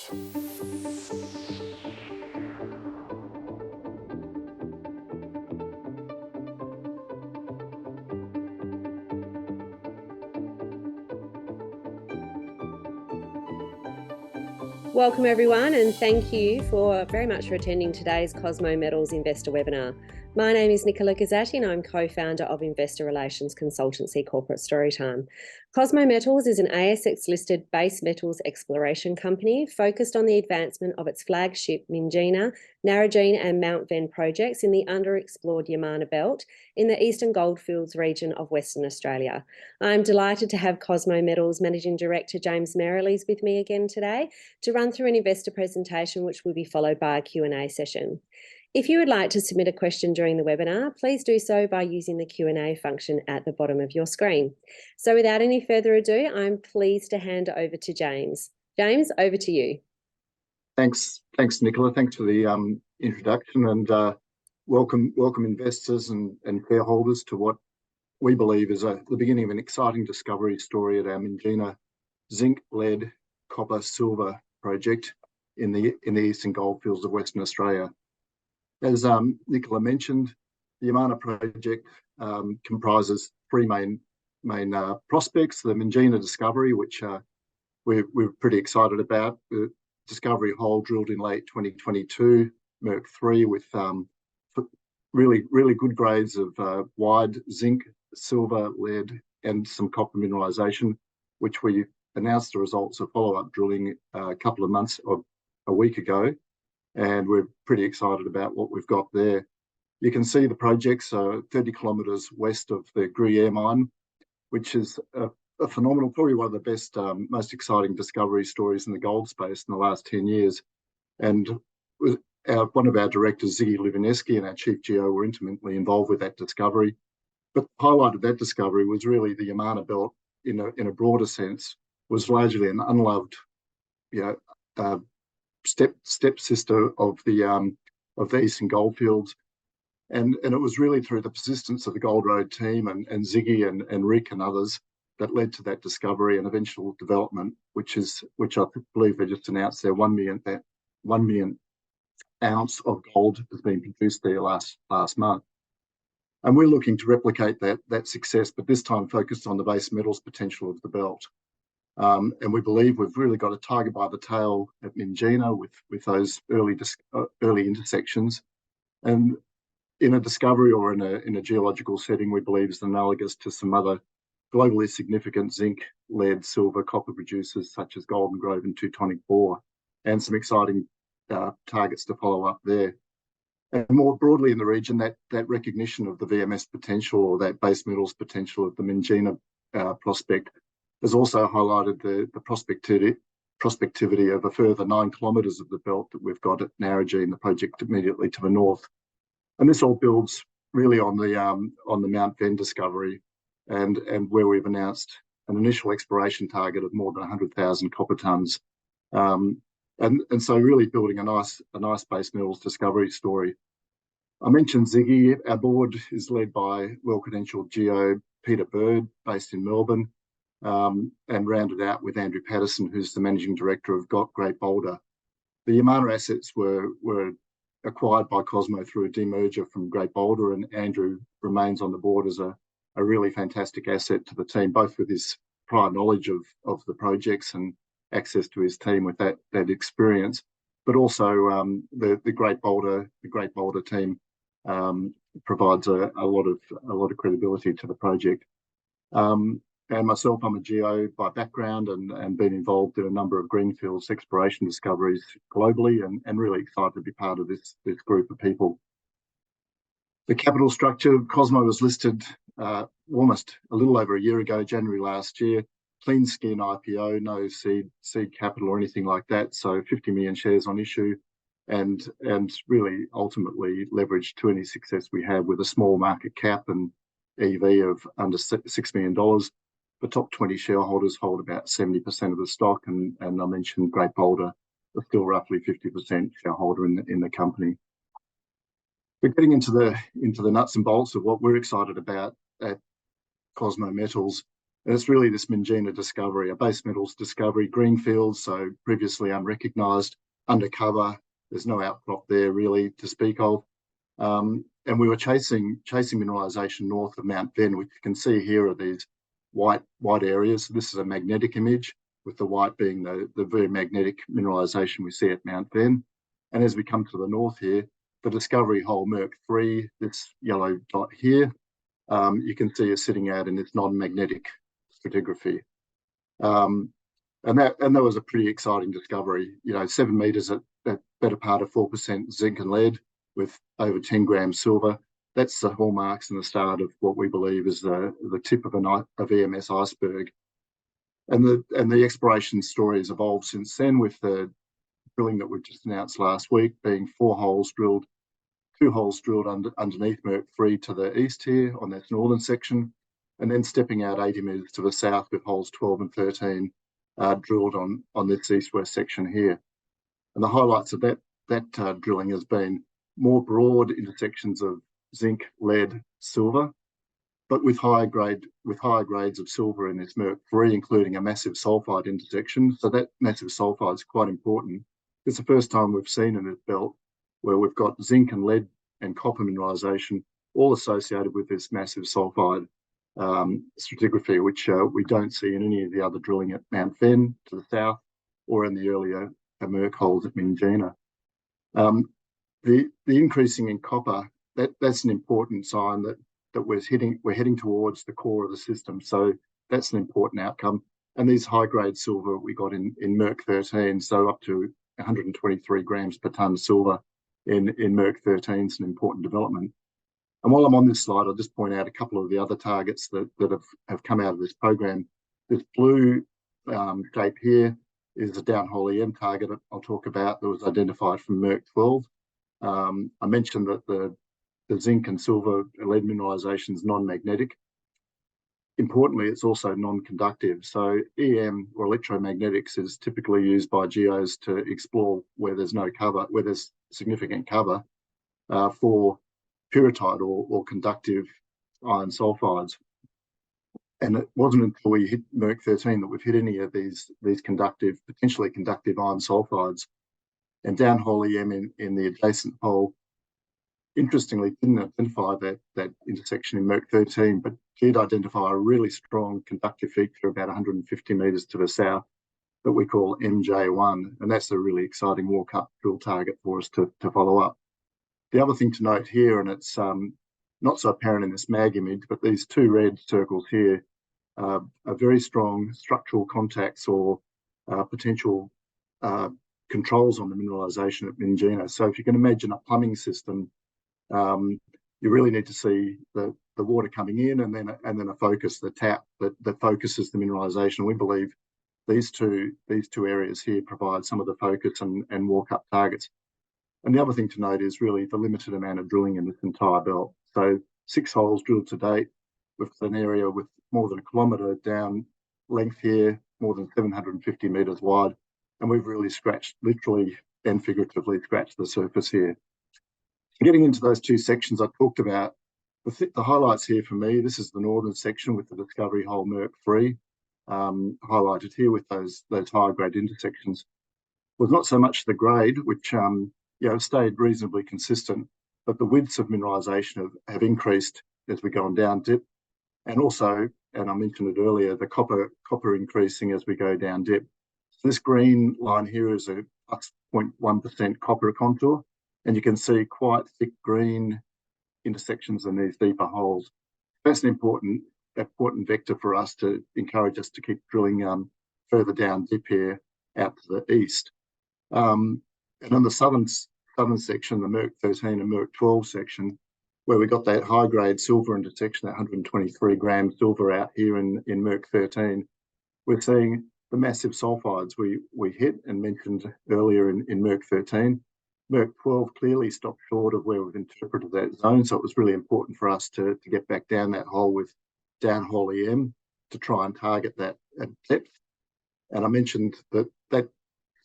Welcome everyone, and thank you very much for attending today's Cosmo Metals Investor Webinar. My name is Nicola Gazzatti and I'm co-founder of investor relations consultancy Corporate Storytime. Cosmo Metals is an ASX-listed base metals exploration company focused on the advancement of its flagship Minjina, Narragene and Mount Venn projects in the underexplored Yamara belt in the Eastern Goldfields region of Western Australia. I'm delighted to have Cosmo Metals Managing Director James Merrillees with me again today to run through an investor presentation which will be followed by a Q&A session. If you would like to submit a question during the webinar, please do so by using the Q&A function at the bottom of your screen. So without any further ado, I'm pleased to hand over to James. James, over to you. Thanks, Nicola. Thanks for the introduction, and welcome investors and shareholders to what we believe is the beginning of an exciting discovery story at our Minjina zinc, lead, copper, silver project in the Eastern Goldfields of Western Australia. As Nicola mentioned, the Yamara project comprises three main prospects: the Minjina discovery, which we're pretty excited about. The discovery hole drilled in late 2022, Merc 3, with really good grades of wide zinc, silver, lead, and some copper mineralisation, which we announced the results of follow-up drilling a couple of months or a week ago, and we're pretty excited about what we've got there. You can see the projects are 30 kilometres west of the Gruyere mine, which is a phenomenal, probably one of the best, most exciting discovery stories in the gold space in the last 10 years. And one of our directors, Ziggy Livineski, and our chief geo were intimately involved with that discovery. But the highlight of that discovery was really the Yamara belt, in a broader sense, was largely an unloved, stepsister of the Eastern Goldfields, and it was really through the persistence of the Gold Road team and Ziggy and Rick and others that led to that discovery and eventual development, which I believe they just announced their 1 million ounce of gold has been produced there last month. And we're looking to replicate that success, but this time focused on the base metals potential of the belt. And we believe we've really got a tiger by the tail at Minjina with those early intersections. And in a discovery or in a geological setting, we believe is analogous to some other globally significant zinc, lead, silver, copper producers such as Golden Grove and Teutonic Bore, and some exciting targets to follow up there. And more broadly in the region, that recognition of the VMS potential or that base metals potential of the Minjina prospect has also highlighted the prospectivity of a further 9 kilometres of the belt that we've got at Narragene, the project immediately to the north. And this all builds really on the Mount Venn discovery, and where we've announced an initial exploration target of more than 100,000 copper tonnes. And so really building a nice base metals discovery story. I mentioned Ziggy. Our board is led by well-credentialed geo Peter Bird, based in Melbourne, and rounded out with Andrew Patterson, who's the managing director of Great Boulder. The Yamara assets were acquired by Cosmo through a demerger from Great Boulder, and Andrew remains on the board as a really fantastic asset to the team, both with his prior knowledge of the projects and access to his team with that experience, but also the Great Boulder team provides a lot of credibility to the project. And myself, I'm a geo by background and been involved in a number of greenfields exploration discoveries globally, and really excited to be part of this group of people. The capital structure: Cosmo was listed almost a little over a year ago, January last year. Clean skin IPO, no seed capital or anything like that. So 50 million shares on issue, and really ultimately leveraged to any success we have with a small market cap and EV of under $6 million. The top 20 shareholders hold about 70% of the stock, and I mentioned Great Boulder are still roughly 50% shareholder in the company. But getting into the nuts and bolts of what we're excited about at Cosmo Metals, And it's really this Minjina discovery, a base metals discovery, greenfields, so previously unrecognised, undercover. There's no outcrop there really to speak of. And we were chasing mineralisation north of Mount Venn, which you can see here are these white areas. This is a magnetic image, with the white being the very magnetic mineralisation we see at Mount Venn. And as we come to the north here, the discovery hole Merc 3, this yellow dot here, you can see is sitting out in this non-magnetic stratigraphy. And that was a pretty exciting discovery. 7 meters at better part of 4% zinc and lead with over 10 grams silver. That's the hallmarks and the start of what we believe is the tip of of EMS iceberg. And the exploration story has evolved since then, with the drilling that we've just announced last week being 4 holes drilled, 2 holes drilled underneath Merc 3 to the east here on that northern section, and then stepping out 80 metres to the south with holes 12 and 13 drilled on this east-west section here. And the highlights of that drilling has been more broad intersections of zinc, lead, silver, but with higher grades of silver in this Merc 3, including a massive sulfide intersection. So that massive sulfide is quite important. It's the first time we've seen in this belt where we've got zinc and lead and copper mineralisation all associated with this massive sulfide stratigraphy, which we don't see in any of the other drilling at Mount Venn to the south or in the earlier Merc holes at Minjina. The increasing in copper, that's an important sign that we're heading towards the core of the system. So that's an important outcome. And these high-grade silver we got in Merc 13, so up to 123 grams per tonne silver in Merc 13 is an important development. And while I'm on this slide, I'll just point out a couple of the other targets that have come out of this program. This blue shape here is a downhole EM target I'll talk about that was identified from Merc 12. I mentioned that the zinc and silver lead mineralisation is non-magnetic. Importantly, it's also non-conductive. So EM or electromagnetics is typically used by geos to explore where there's no cover, where there's significant cover for pyrrhotite or conductive iron sulfides. And it wasn't until we hit Merc 13 that we've hit any of these potentially conductive iron sulfides. And downhole EM in the adjacent hole, interestingly, didn't identify that intersection in Merc 13, but did identify a really strong conductive feature about 150 metres to the south that we call MJ1. And that's a really exciting walk-up drill target for us to follow up. The other thing to note here, and it's not so apparent in this mag image, but these 2 red circles here are very strong structural contacts or potential controls on the mineralisation at Minjina. So if you can imagine a plumbing system, you really need to see the water coming in and then a focus, the tap that focuses the mineralisation. We believe these two areas here provide some of the focus and walk-up targets. And the other thing to note is really the limited amount of drilling in this entire belt. So 6 holes drilled to date with an area with more than 1 kilometre down length here, more than 750 metres wide. And we've really literally and figuratively scratched the surface here. Getting into those 2 sections I talked about, the highlights here for me, this is the northern section with the discovery hole Merc 3, highlighted here with those higher grade intersections, was not so much the grade, which stayed reasonably consistent, but the widths of mineralisation have increased as we're going down dip. And also, and I mentioned it earlier, the copper increasing as we go down dip. So this green line here is a plus 0.1% copper contour, and you can see quite thick green intersections in these deeper holes. That's an important vector for us to encourage us to keep drilling further down dip here out to the east. And on the southern section, the Merc 13 and Merc 12 section, where we got that high-grade silver intersection, that 123 gram silver out here in Merc 13, we're seeing the massive sulfides we hit and mentioned earlier in Merc 13. Merc 12 clearly stopped short of where we've interpreted that zone, so it was really important for us to get back down that hole with downhole EM to try and target that at depth. And I mentioned that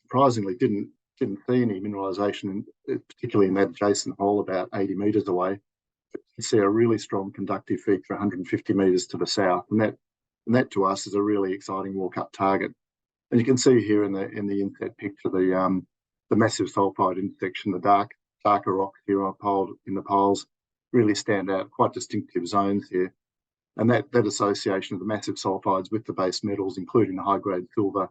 surprisingly didn't see any mineralisation, particularly in that adjacent hole about 80 metres away. But you see a really strong conductive feature 150 metres to the south, and And that to us is a really exciting walk-up target. And you can see here in the inset picture the massive sulfide intersection, the darker rocks here in the piles really stand out, quite distinctive zones here. And that association of the massive sulfides with the base metals, including the high-grade silver,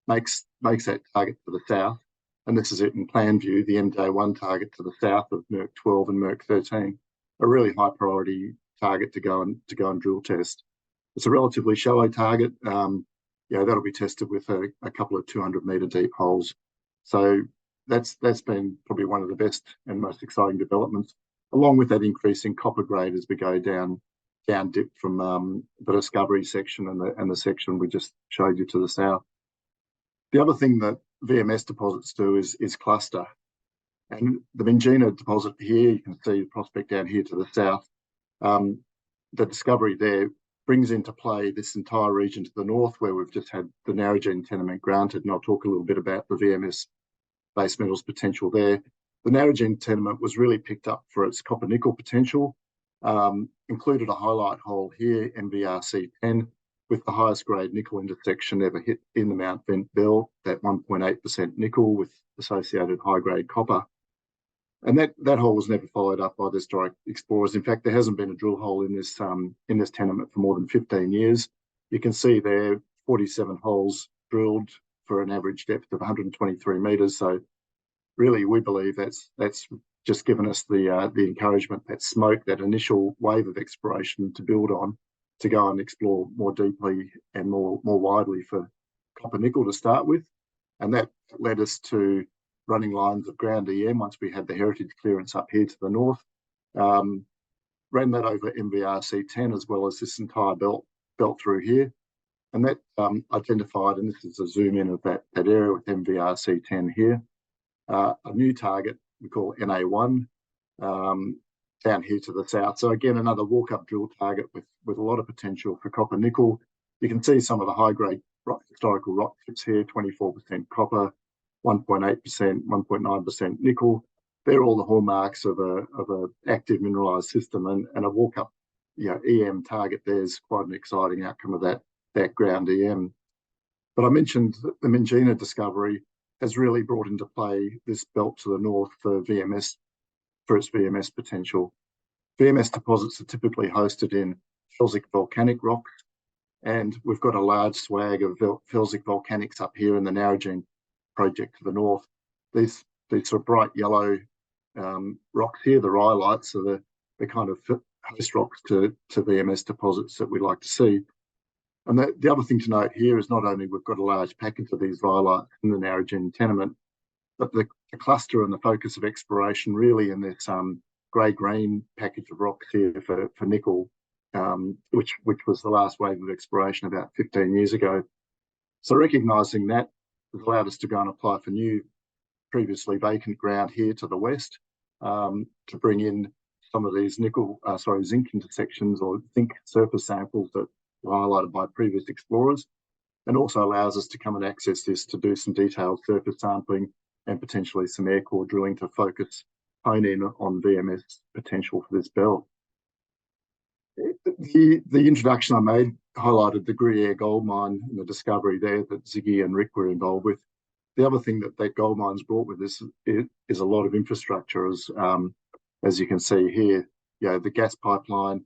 makes that target to the south. And this is it in plan view, the MJ1 target to the south of Merc 12 and Merc 13, a really high priority target to go and drill test. It's a relatively shallow target. That'll be tested with a couple of 200-metre deep holes. So that's been probably one of the best and most exciting developments, along with that increase in copper grade as we go down dip from the discovery section and the section we just showed you to the south. The other thing that VMS deposits do is cluster. And the Minjina deposit here, you can see the prospect down here to the south. The discovery there brings into play this entire region to the north, where we've just had the Narragene tenement granted, and I'll talk a little bit about the VMS base metals potential there. The Narragene tenement was really picked up for its copper nickel potential, included a highlight hole here, MVRC10, with the highest grade nickel intersection ever hit in the Mount Venn belt, that 1.8% nickel with associated high grade copper. And that hole was never followed up by the historic explorers. In fact, there hasn't been a drill hole in this tenement for more than 15 years. You can see there 47 holes drilled for an average depth of 123 metres. So really, we believe that's just given us the encouragement, that smoke, that initial wave of exploration to build on, to go and explore more deeply and more widely for copper nickel to start with. And that led us to running lines of ground EM once we had the heritage clearance up here to the north. Ran that over MVRC10 as well as this entire belt through here. And that identified, and this is a zoom in of that area with MVRC10 here, a new target we call NA1 down here to the south. So again, another walk-up drill target with a lot of potential for copper nickel. You can see some of the high-grade historical rock chips here, 24% copper, 1.8%, 1.9% nickel. They're all the hallmarks of a active mineralized system, and a walk-up EM target there's quite an exciting outcome of that ground EM. But I mentioned that the Minjina discovery has really brought into play this belt to the north for its VMS potential. VMS deposits are typically hosted in felsic volcanic rocks, and we've got a large swag of felsic volcanics up here in the Narragene project to the north. These sort of bright yellow rocks here, the rhyolites, are the kind of host rocks to VMS deposits that we like to see. And the other thing to note here is not only we've got a large package of these rhyolites in the Narragene tenement, but the cluster and the focus of exploration really in this grey-green package of rocks here for nickel, which was the last wave of exploration about 15 years ago. So recognising that has allowed us to go and apply for new, previously vacant ground here to the west, to bring in some of these zinc intersections or zinc surface samples that were highlighted by previous explorers, and also allows us to come and access this to do some detailed surface sampling and potentially some air core drilling to hone in on VMS potential for this belt. The introduction I made highlighted the Gruyere gold mine and the discovery there that Ziggy and Rick were involved with. The other thing that gold mine's brought with this is a lot of infrastructure, as you can see here. The gas pipeline,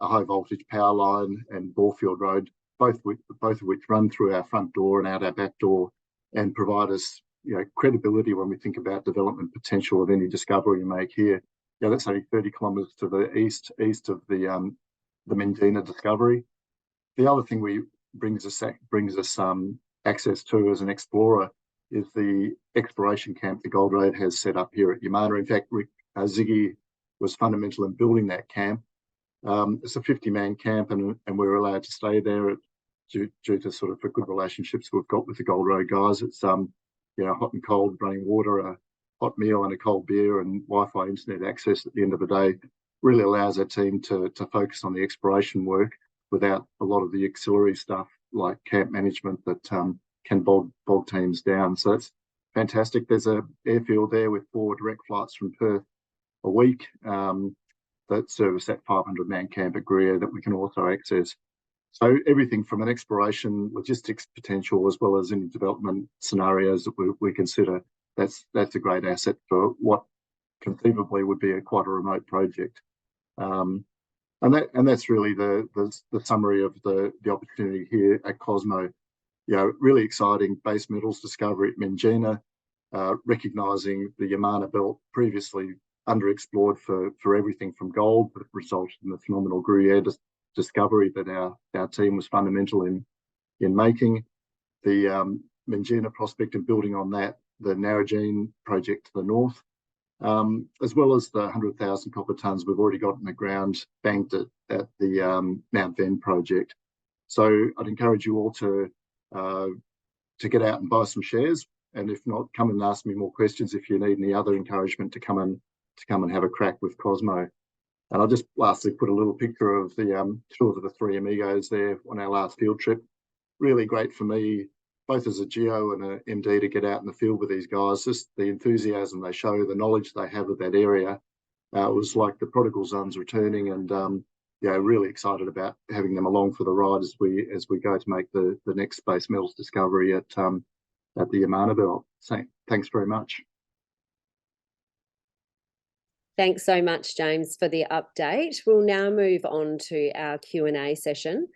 a high voltage power line, and Borefield Road, both of which run through our front door and out our back door, and provide us credibility when we think about development potential of any discovery we make here. That's only 30 kilometres to the east of the Minjina discovery. The other thing brings us access to as an explorer is the exploration camp the Gold Road has set up here at Yamara. In fact, Ziggy was fundamental in building that camp. It's a 50-man camp, and we're allowed to stay there due to sort of the good relationships we've got with the Gold Road guys. It's hot and cold running water, a hot meal and a cold beer, and Wi-Fi internet access at the end of the day really allows our team to focus on the exploration work without a lot of the auxiliary stuff like camp management that can bog teams down. So it's fantastic. There's an airfield there with 4 direct flights from Perth a week that service that 500-man camp at Gruyere that we can also access. So everything from an exploration, logistics potential, as well as any development scenarios that we consider, that's a great asset for what conceivably would be quite a remote project. And that's really the summary of the opportunity here at Cosmo. Really exciting base metals discovery at Minjina, recognising the Yamara belt previously underexplored for everything from gold, but resulted in the phenomenal Gruyere discovery that our team was fundamental in making. The Minjina prospect and building on that, the Narragene project to the north, as well as the 100,000 copper tonnes we've already got in the ground banked at the Mount Venn project. So I'd encourage you all to get out and buy some shares, and if not, come and ask me more questions if you need any other encouragement to come and have a crack with Cosmo. And I'll just lastly put a little picture of the two of the three amigos there on our last field trip. Really great for me, both as a geo and an MD, to get out in the field with these guys. Just the enthusiasm they show, the knowledge they have of that area. It was like the prodigal sons returning, and really excited about having them along for the ride as we go to make the next space metals discovery at the Yamara belt. So thanks very much. Thanks so much, James, for the update. We'll now move on to our Q&A session.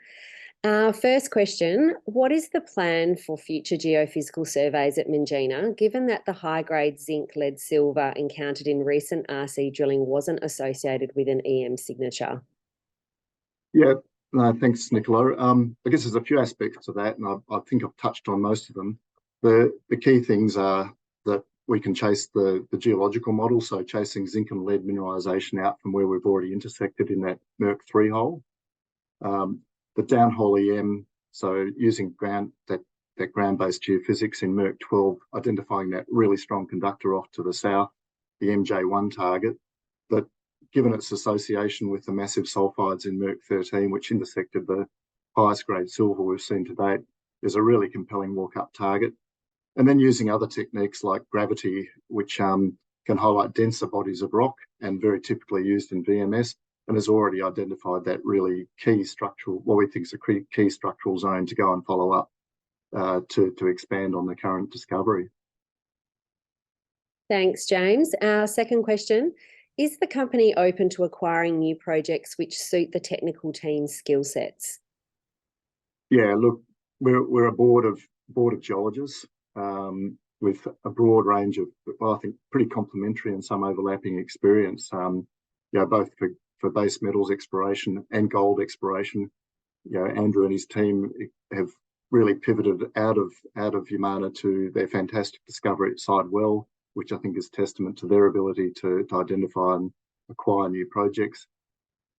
Our first question, what is the plan for future geophysical surveys at Minjina, given that the high-grade zinc, lead, silver encountered in recent RC drilling wasn't associated with an EM signature? Yeah, thanks, Nicola. I guess there's a few aspects to that, and I think I've touched on most of them. The key things are that we can chase the geological model, so chasing zinc and lead mineralisation out from where we've already intersected in that Merc 3 hole. The downhole EM, so using that ground-based geophysics in Merc 12, identifying that really strong conductor off to the south, the MJ1 target, that given its association with the massive sulfides in Merc 13, which intersected the highest grade silver we've seen to date, is a really compelling walk-up target. And then using other techniques like gravity, which can highlight denser bodies of rock and very typically used in VMS, and has already identified that really key structural, what we think is a key structural zone to go and follow up to expand on the current discovery. Thanks, James. Our second question, is the company open to acquiring new projects which suit the technical team's skill sets? Yeah, look, we're a board of geologists with a broad range of, well, I think, pretty complementary and some overlapping experience. Both for base metals exploration and gold exploration. Andrew and his team have really pivoted out of Yamara to their fantastic discovery at Sidewell, which I think is testament to their ability to identify and acquire new projects.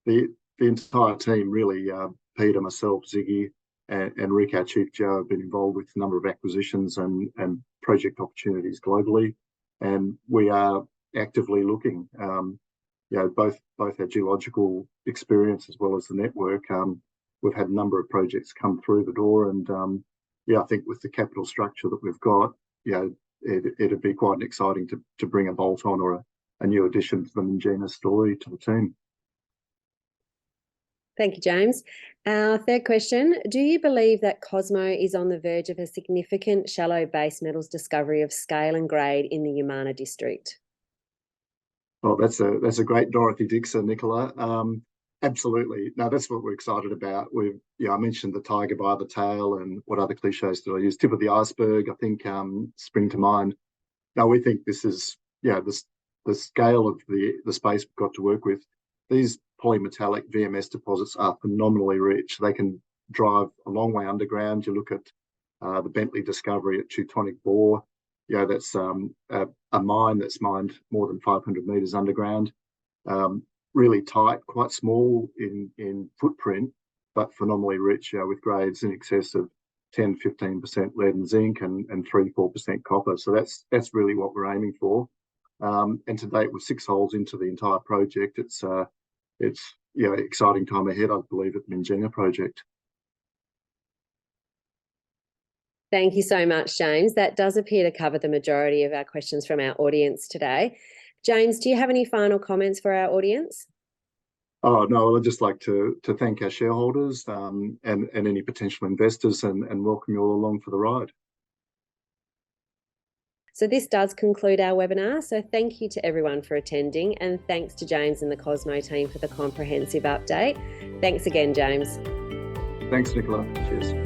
The entire team, really, Peter, myself, Ziggy, and Rick, our chief geo, have been involved with a number of acquisitions and project opportunities globally, and we are actively looking. Both our geological experience as well as the network. We've had a number of projects come through the door, and I think with the capital structure that we've got, it'd be quite exciting to bring a bolt-on or a new addition to the Minjina story to the team. Thank you, James. Our third question, do you believe that Cosmo is on the verge of a significant shallow base metals discovery of scale and grade in the Yamara district? Well, that's a great Dorothy Dixon, Nicola. Absolutely. No, that's what we're excited about. I mentioned the tiger by the tail, and what other cliches did I use? Tip of the iceberg, I think, spring to mind. Now, we think this is, the scale of the space we've got to work with. These polymetallic VMS deposits are phenomenally rich. They can drive a long way underground. You look at the Bentley discovery at Teutonic Bore. That's a mine that's mined more than 500 metres underground. Really tight, quite small in footprint, but phenomenally rich, with grades in excess of 10-15% lead and zinc and 3-4% copper. So that's really what we're aiming for. And to date, with 6 holes into the entire project, it's exciting time ahead, I believe, at the Minjina project. Thank you so much, James. That does appear to cover the majority of our questions from our audience today. James, do you have any final comments for our audience? Oh, no, well, I'd just like to thank our shareholders and any potential investors and welcome you all along for the ride. So this does conclude our webinar. So thank you to everyone for attending, and thanks to James and the Cosmo team for the comprehensive update. Thanks again, James. Thanks, Nicola. Cheers.